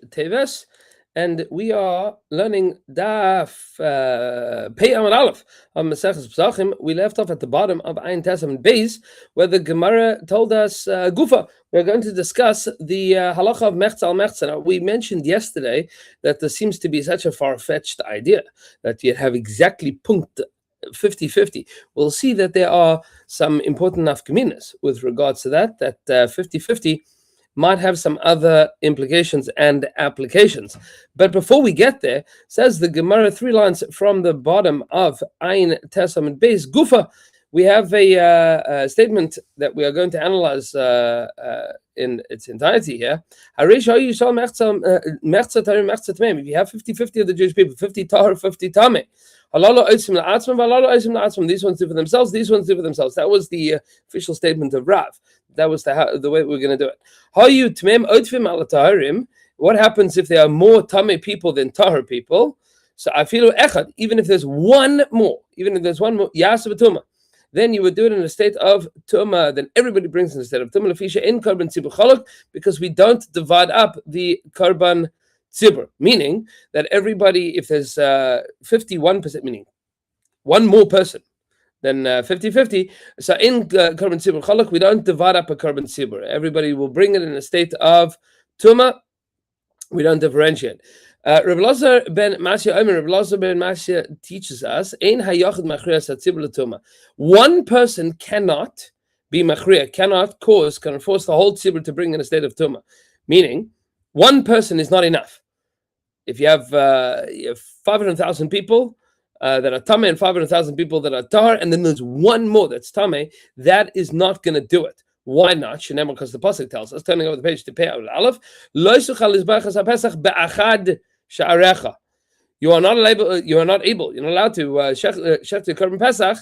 Teves, and we are learning Daf Pei Amud Aleph on Maseches Pesachim. We left off at the bottom of Ein Tesam Beis, where the Gemara told us Gufa. We're going to discuss the halacha of Mechza al Mechza. Now, we mentioned yesterday that there seems to be such a far-fetched idea that you have exactly punkt 50-50. We'll see that there are some important nafkaminas with regards to that 50-50 might have some other implications and applications. But before we get there, says the Gemara 3 lines from the bottom of Ein Tesam Beis Gufa, we have a statement that we are going to analyze in its entirety here. If you have 50-50 of the Jewish people, 50 Tahar, 50 Tameh, these ones do for themselves, these ones do for themselves. That was the official statement of Rav. That was the way we're going to do it. What happens if there are more Tameh people than Tahar people? So I feel echad, even if there's one more, Yasa then you would do it in a state of Tumah. Then everybody brings in a state of Tumah. Lefisha in Karban Tzibur Chalak, because we don't divide up the Karban Tzibur. Meaning that everybody, if there's 51%, meaning one more person than 50-50, so in Karban Tzibur Chalak, we don't divide up a Karban Tzibur. Everybody will bring it in a state of Tumah. We don't differentiate. Rabbi Elazar ben Masya teaches us, Ein hayachid machriya satzibur l'tumah. One person cannot be machriya, cannot force the whole tzibur to bring in a state of tumah. Meaning, one person is not enough. If you have 500,000 people that are tameh and 500,000 people that are tahar, and then there's one more that's tameh, that is not going to do it. Why not? Because the pasuk tells us, turning over the page to Pei Amud Aleph, Lo yisuchal lizbachas haPesach be'achad sha'arecha. You're not allowed to shech the Korban Pesach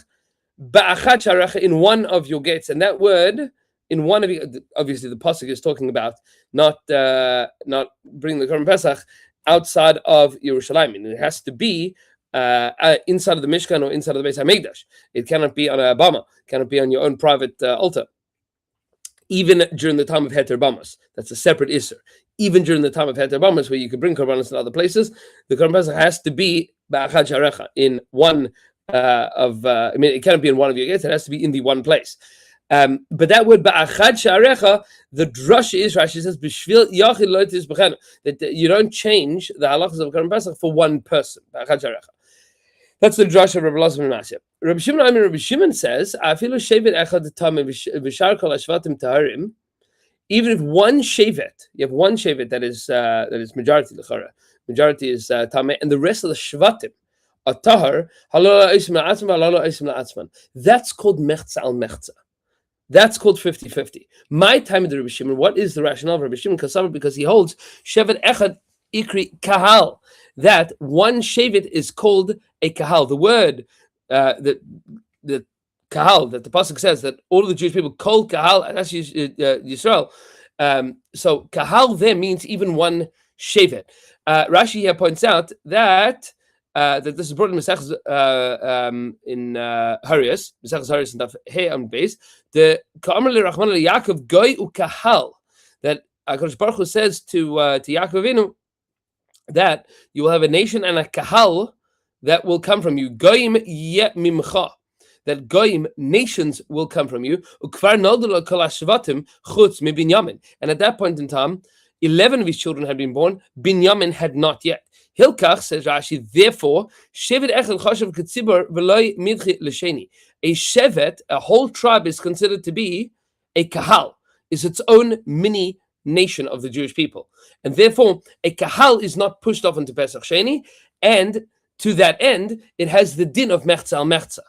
be'achad sha'arecha, in one of your gates. And that word, in one of you, obviously the pasuk is talking about not bringing the Korban Pesach outside of Yerushalayim. And it has to be inside of the Mishkan or inside of the Beis HaMikdash. It cannot be on a bama, cannot be on your own private altar. Even during the time of Heter Bamas, that's a separate Isser. Even during the time of Heter Bamas, where you could bring Korbanos in other places, the Korban Pesach has to be Ba'achad Sharecha, in one it cannot be in one of your gates, it has to be in the one place. But that word Ba'achad Sharecha, the drush is, Rashi says, B'shvil Yachid Lo Tizbechenu, that you don't change the halachas of Korban Pesach for one person. Ba'achad Sharecha. That's the drush of Rabbi Elazar ben Masya. Rabbi Shimon says, even if one shevet, you have one shevet that is majority l'chara, majority is tameh, and the rest of the shvatim are tahar, that's called mechza al mechza. That's called 50-50. My time of the Rabbi Shimon, what is the rationale of Rabbi Shimon? Because he holds shevet echad ikri kahal, that one shevet is called a kahal. The word the kahal that the pasuk says that all of the Jewish people call kahal, and that's Yisrael. So kahal there means even one shevet. Rashi here points out that this is brought in Maseches in Harius, Maseches Harius and Daf Hey Amud Beis. The Ka'amar leRachman leYaakov goy u'kahal, that HaKadosh Baruch Hu says to Yaakov Avinu that you will have a nation and a kahal that will come from you. Goyim yet mimcha, that goyim, nations, will come from you. Ukvar noldu kol hashvatim chutz mibinyamin. And at that point in time, 11 of his children had been born. Binyamin had not yet. Hilkach, says Rashi, therefore, shevet echad chashav ketzibur v'loy midchi l'sheni. A shevet, a whole tribe, is considered to be a kahal, is its own mini nation of the Jewish people. And therefore, a kahal is not pushed off into Pesach Sheni, and to that end, it has the din of mechza al mechza.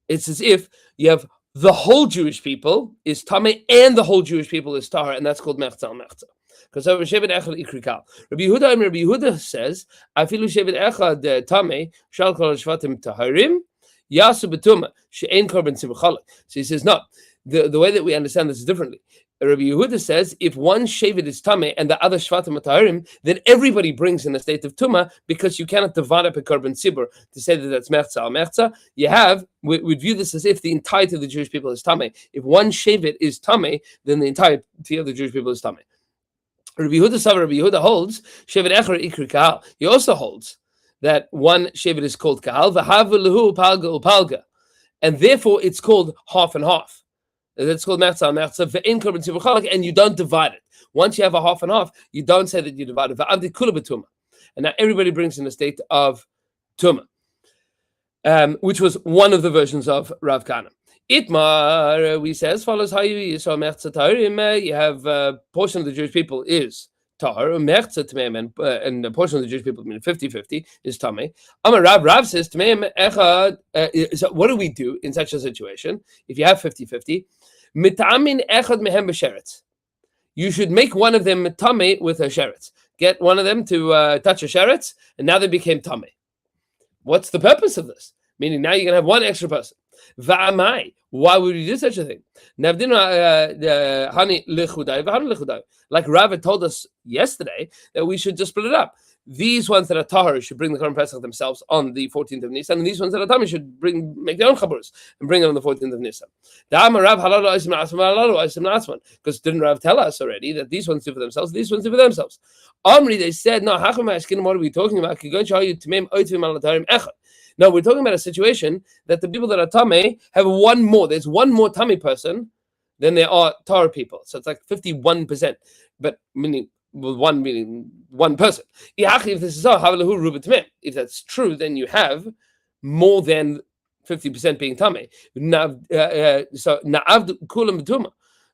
It's as if you have the whole Jewish people is tameh and the whole Jewish people is tahar, and that's called mechza al mechza. Because over shevet echad ikrikal. Rabbi Yehuda says, "Afilu shevet echad tameh shal kol shvatim taharim yasu betuma she'ein korban tzibur chalak." So he says, no. The way that we understand this is differently. Rabbi Yehuda says, if one shevet is tameh and the other shvatim are taharim, then everybody brings in a state of tumah, because you cannot divide up a korban tzibur to say that that's mechza al mechza. We view this as if the entirety of the Jewish people is tameh. If one shevet is tameh, then the entirety of the Jewish people is tameh. Rabbi Yehuda holds shevet echer ikri kahal. He also holds that one shevet is called kahal, v'havu lehu palga upalga, and therefore it's called half and half. That's called mechza mechza ve'in korban tzibur chalak, and you don't divide it. Once you have a half and half, you don't say that you divide it. V'avdi kula b'tumah, and now everybody brings in a state of tumah, which was one of the versions of Rav Kana. Itmar, we say as follows: how you saw mechza tarim. You have a portion of the Jewish people is tar, mechza tmeim, and a portion of the Jewish people, 50-50, is tamei. Amar Rav says tmeim echad. So what do we do in such a situation if you have 50-50? Mitamin echad mehem b'sheretz. You should make one of them tamei with a sheretz. Get one of them to touch a sheretz, and now they became tamei. What's the purpose of this? Meaning now you're going to have one extra person. Va'amai. Why would you do such a thing? Like Rav had told us yesterday that we should just split it up. These ones that are tahar should bring the Korban Pesach themselves on the 14th of Nisan, and these ones that are tamei should make their own chaburos and bring it on the 14th of Nisan. Because didn't Rav tell us already that these ones do for themselves, these ones do for themselves? Amri, they said, no, what are we talking about? No, we're talking about a situation that the people that are tamei have one more. There's one more tamei person than there are tahar people. So it's like 51%, but meaning one person. If this is so, if that's true, then you have more than 50% being tamei.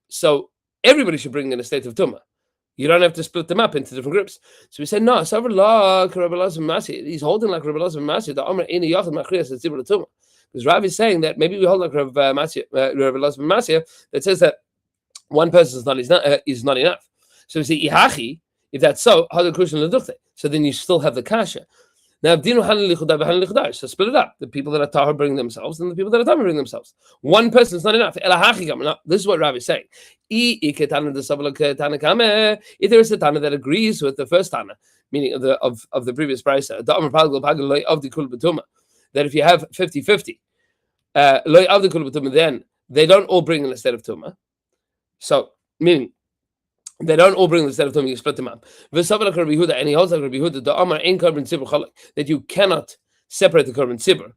So everybody should bring in a state of tumah. You don't have to split them up into different groups. So we said, no, he's holding like Rabbi Elazar ben Masya, the Omer Eini Yachid Machrias at Tzibur L'Tumah. Because Rav is saying that maybe we hold like Rabbi Elazar ben Masya that says that one person is not enough. So we say, Ihachi, if that's so, so then you still have the kasha. Now, so split it up. The people that are tahar bring themselves, and the people that are tamei bring themselves. One person is not enough. This is what Rav is saying. If there is a tana that agrees with the first tana, meaning of the previous price, that if you have 50-50, then they don't all bring in a state of tumah. So, meaning they don't all bring the state of tumah, you split them up. And he holds like Rabbi Yehuda, that you cannot separate the korban tzibur.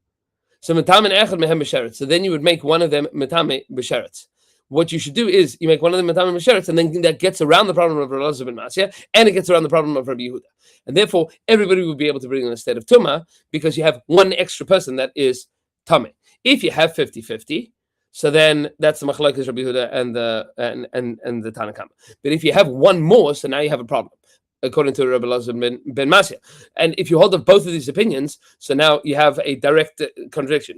So then you would make one of them metame b'sheretz. What you should do is you make one of them metame b'sheretz, and then that gets around the problem of Rabbi Elazar ben Masya, and it gets around the problem of Rabbi Yehuda. And therefore, everybody will be able to bring in a state of tumah because you have one extra person that is tamei. If you have 50-50, so then that's the machlokes Rabbi Yehuda and the Tanna Kama. But if you have one more, so now you have a problem, according to Rabbi Elazar ben Masya. And if you hold up both of these opinions, so now you have a direct contradiction.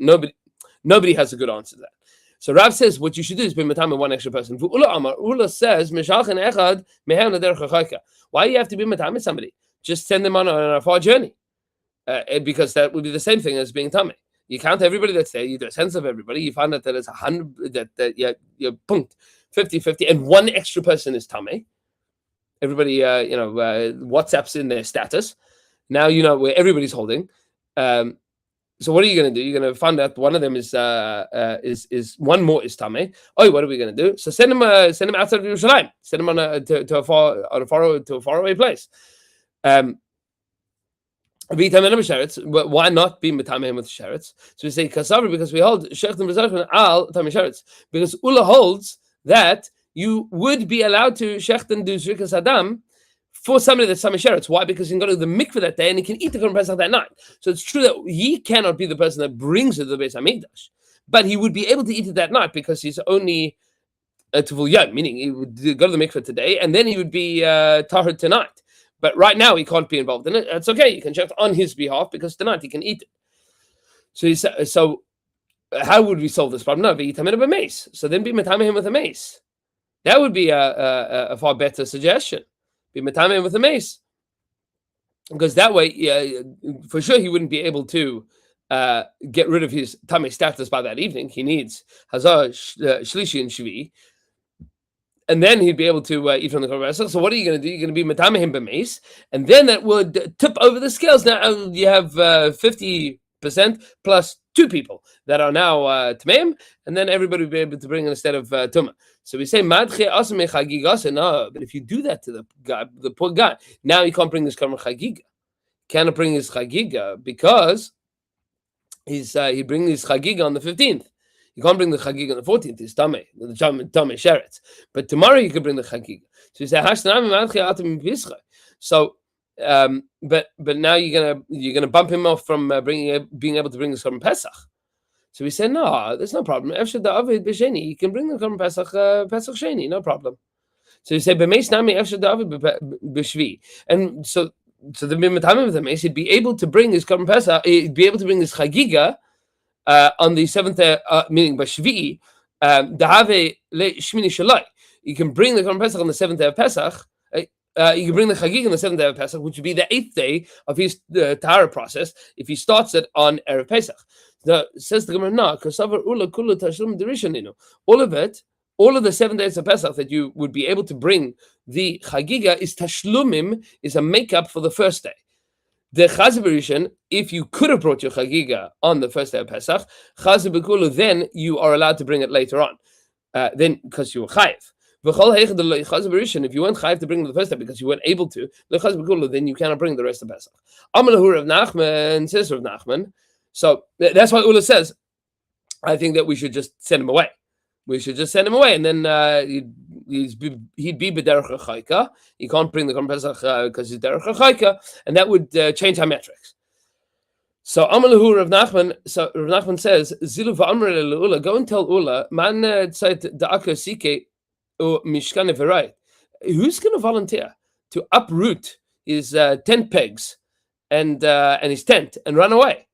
Nobody has a good answer to that. So Rav says what you should do is bring matam one extra person. Ula says why do you have to be matam somebody? Just send them on a far journey, because that would be the same thing as being tamei. You count everybody that's there, you do a sense of everybody, you find out that it's 100, that you're punked 50-50, and one extra person is tamei. Everybody, WhatsApp's in their status. Now you know where everybody's holding. So what are you going to do? You're going to find out one of them is one more is tamei. Oh, what are we going to do? So send him outside of Yerushalayim. Send him to a faraway place. But why not be metameh with sheretz? So we say kasaver because we hold shecht and bezarchen al tamei sheretz, because Ula holds that you would be allowed to shecht and do zrikas adam for somebody that's tamei sheretz. Why? Because he can go to the mikveh that day and he can eat the korban pesach that night. So it's true that he cannot be the person that brings it to the Beis Hamikdash, but he would be able to eat it that night because he's only tevul yom, meaning he would go to the mikveh today and then he would be tahor tonight. But right now he can't be involved in it. That's okay. You can check on his behalf because tonight he can eat it. So how would we solve this problem? No, be tamei a mace. So then be metameh him with a mace. That would be a far better suggestion. Be metameh him with a mace, because that way, for sure, he wouldn't be able to get rid of his tamei status by that evening. He needs hazah shlishi and shvi. And then he'd be able to eat from the korban pesach. So what are you going to do? You're going to be metameh him b'meis, and then that would tip over the scales. Now you have 50% 50% plus 2 people that are now Tmeim, and then everybody will be able to bring in instead of Tumah. So we say, Madche Asame Chagigase. No, but if you do that to the guy, the poor guy, now he can't bring his Karma Chagiga. Cannot bring his Chagiga because he brings his Chagiga on the 15th. You can't bring the Chagiga on the 14th. It's Tameh, the Tameh Sheretz. But tomorrow you can bring the Chagiga. So you say, so, but now you're gonna bump him off from being able to bring the Korban Pesach. So we say, no, there's no problem. Efshad David b'Sheni, you can bring the Korban Pesach Pesach Sheni, no problem. So you say, b'Meis Nami Efshad David b'Shvi, and so the Mimatamim of the Meis, he'd be able to bring his Korban Pesach, he'd be able to bring his Chagiga on the 7th, meaning b'Shvi, Dahave le Shmini Shalai. You can bring the Korban Pesach on the 7th day of Pesach. You can bring the Chagig on the 7th day of Pesach, which would be the 8th day of his Tahara process if he starts it on Erev Pesach. Says the Gemara, no, all of the 7 days of Pesach that you would be able to bring the Chagiga is Tashlumim, is a makeup for the first day. The Chazir B'Rishon, if you could have brought your Chagiga on the first day of Pesach, Chazir B'Kulu, then you are allowed to bring it later on. Then because you were chayiv. If you weren't chayiv to bring them the first time because you weren't able to, then you cannot bring the rest of Pesach. Amalahu Rav Nachman, says Rav Nachman. So that's why Ula says, I think that we should just send him away. We should just send him away, and then he'd be b'derech chayka. He can't bring the Korban Pesach because he's derech chayka, and that would change our metrics. So Amalahu Rav Nachman. So Rav Nachman says, Zilu va'amre le'ula. Go and tell Ula, man tzait da'aka sike u mishkan v'rayit. Who's going to volunteer to uproot his tent pegs and his tent and run away?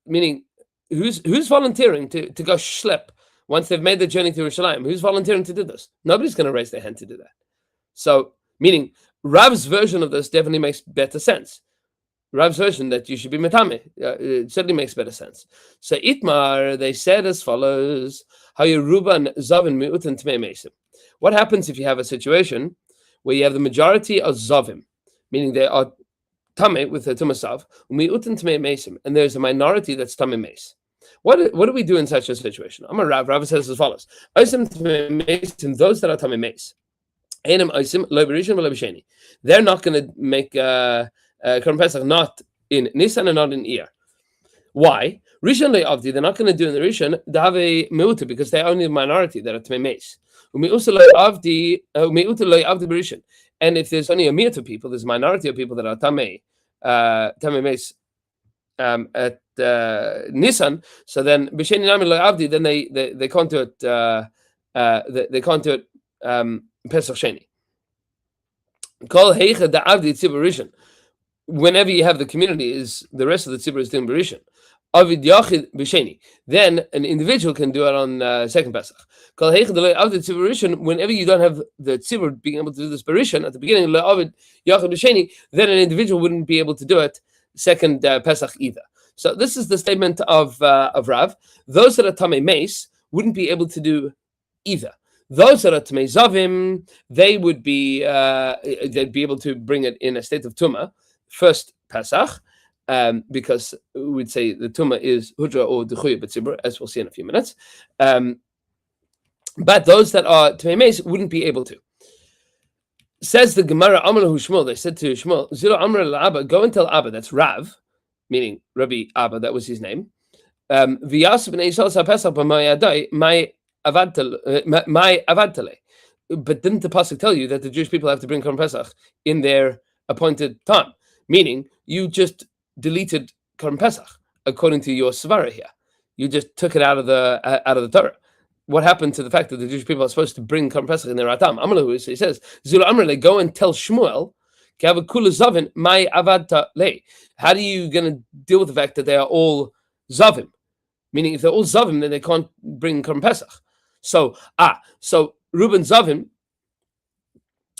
Meaning, who's volunteering to go schlep once they've made the journey to Yerushalayim? Who's volunteering to do this? Nobody's going to raise their hand to do that. So, meaning, Rav's version of this definitely makes better sense. Rav's version that you should be metame, it certainly makes better sense. So Itmar, they said as follows: Hayruban zavin mi'utin tmei mesim. What happens if you have a situation where you have the majority of zavim, meaning they are tame with the tumasav, mi'utin tmei mesim, and there's a minority that's tame mes. What do we do in such a situation? I'm a Rav. Rav says as follows: Osim tmei mesim, those that are tame mes, enim osim lo b'rishon v'lo b'sheni. They're not going to make Korban Pesach not in Nisan and not in Iyar. Why? Rishon le'avdi, they're not going to do in the Rishon, they have a meuta because they're only a minority that are tmei mes. Umeuta le'avdi b'rishon. And if there's only a meuta of people, there's a minority of people that are tamei mes at Nisan. So then b'sheni nami le'avdi, then they can't do it. They can't do it Pesach Sheni. Kol heicha da'avdi tzibur Rishon. Whenever you have the community, is the rest of the tzibur is doing Berishon. Avid yachid b'sheni. Then an individual can do it on second Pesach. Kol heicha after tzibur Berishon. Whenever you don't have the tzibur being able to do this Berishon at the beginning, avid yachid b'sheni, then an individual wouldn't be able to do it second Pesach either. So this is the statement of Rav. Those that are tamei mes wouldn't be able to do either. Those that are tamei zavim, they would be they'd be able to bring it in a state of tumah. First Pesach, because we would say the Tumah is Hudra or Dechuya B'tzibur, as we'll see in a few minutes. But those that are Tmei Mes wouldn't be able to. Says the Gemara, Amalahu Shmuel, they said to Shmuel, Zilo Amr Abba, go and tell Abba, that's Rav, meaning Rabbi Abba, that was his name. V'yas b'nei Yisrael sa-Pesach b'mayadai, my avadtale. But didn't the Pasuk tell you that the Jewish people have to bring Korban Pesach in their appointed time? Meaning, you just deleted Korban Pesach according to your svara here. You just took it out of the Torah. What happened to the fact that the Jewish people are supposed to bring Korban Pesach in their atam? Amalahu, so he says, Zul Amrele, go and tell Shmuel, Zavin, my avadta le. How are you going to deal with the fact that they are all zavim? Meaning, if they're all zavim, then they can't bring Korban Pesach. So Reuben zavim.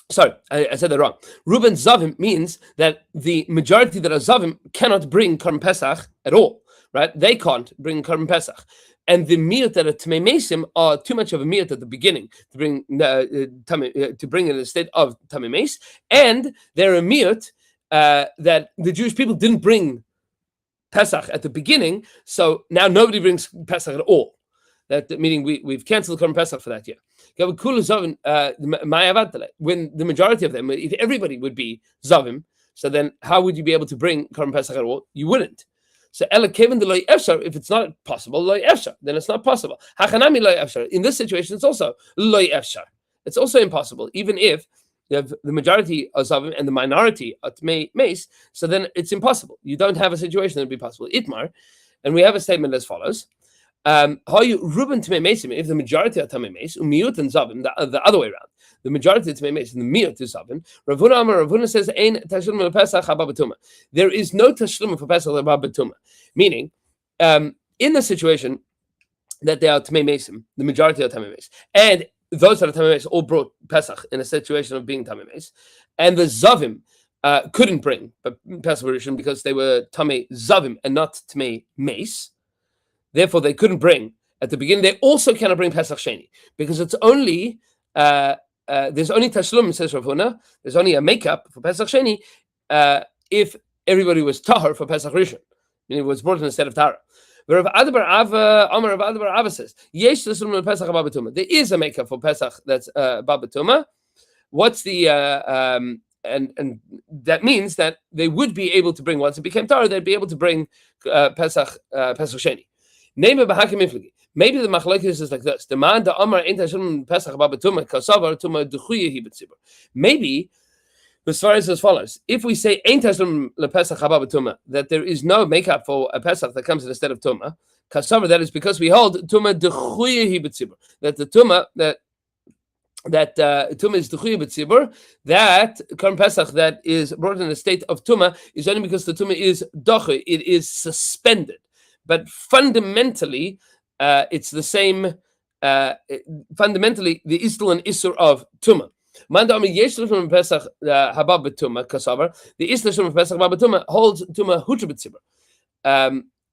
Sorry, I said that wrong. Reuben Zavim means that the majority that are Zavim cannot bring Korban Pesach at all, right? They can't bring Korban Pesach. And the miyut that are Tmei Mesim are too much of a miyut at the beginning to bring it in a state of Tmei Mes. And they're a miyut that the Jewish people didn't bring Pesach at the beginning, so now nobody brings Pesach at all. That meaning we've canceled the Korban Pesach for that year. When the majority of them, if everybody would be Zavim, so then how would you be able to bring Korban Pesach at all? You wouldn't. So if it's not possible, then it's not possible. In this situation, it's also it's also impossible, even if you have the majority of Zavim and the minority of Mace, so then it's impossible. You don't have a situation that would be possible. Itmar, and we have a statement as follows. If the majority are Tamei Meis, Umiut and Zavim, the other way around, the majority of Tamei Meis and the Miut is Zavim, Ravuna says, Ein Tashlum Pesach Haba B'Tumah. There is no Tashlum for Pesach Haba B'Tumah. Meaning, in the situation that they are Tamei Meisim, the majority are Tamei Meis, and those that are Tamei Meis all brought Pesach in a situation of being Tamei Meis, and the Zavim couldn't bring Pesach Rishon because they were Tamei Zavim and not Tamei Meis. Therefore, they couldn't bring at the beginning. They also cannot bring Pesach Sheni because it's only there's only Tashlum, says Rav Huna. There's only a makeup for Pesach Sheni if everybody was Tahar for Pesach Rishon, meaning it was brought in instead of Tahar. Rav Adabar Ava says, Yesh Tashlum Pesach Baba Tumah. There is a makeup for Pesach that's Baba Tumah. What's the and that means that they would be able to bring, once it became Tahar, they'd be able to bring Pesach Sheni. Maybe the machlekes is like this: the man the Amar ain't Hashem Pesach Babatuma Kasavar Tuma Duchuye Hibetzibur. Maybe as far as follows: if we say ain't Hashem Pesach Babatuma, that there is no makeup for a Pesach that comes instead of Tuma Kasavar, that is because we hold Tuma Duchuye Hibetzibur, that the Tuma that Tuma is Duchuye Hibetzibur, that Korban Pesach that is brought in a state of Tuma is only because the Tuma is Doche, it is suspended. But fundamentally, it's the same. Fundamentally, the Istul and Isur of Tumah. Pesach Habab Tumah Kasavar. The Istul Pesach Habab Tumah holds Tumah Hutra B'Tzibur.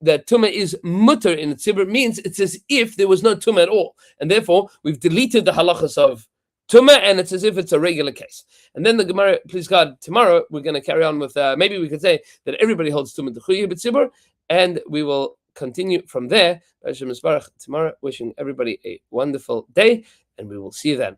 That Tumah is mutter in the Tzibur means it's as if there was no Tumah at all, and therefore we've deleted the halachas of Tumah, and it's as if it's a regular case. And then the Gemara, please God, tomorrow we're going to carry on with. Maybe we could say that everybody holds Tumah D'Chuye B'Tzibur, and we will continue from there. Tomorrow, wishing everybody a wonderful day, and we will see you then.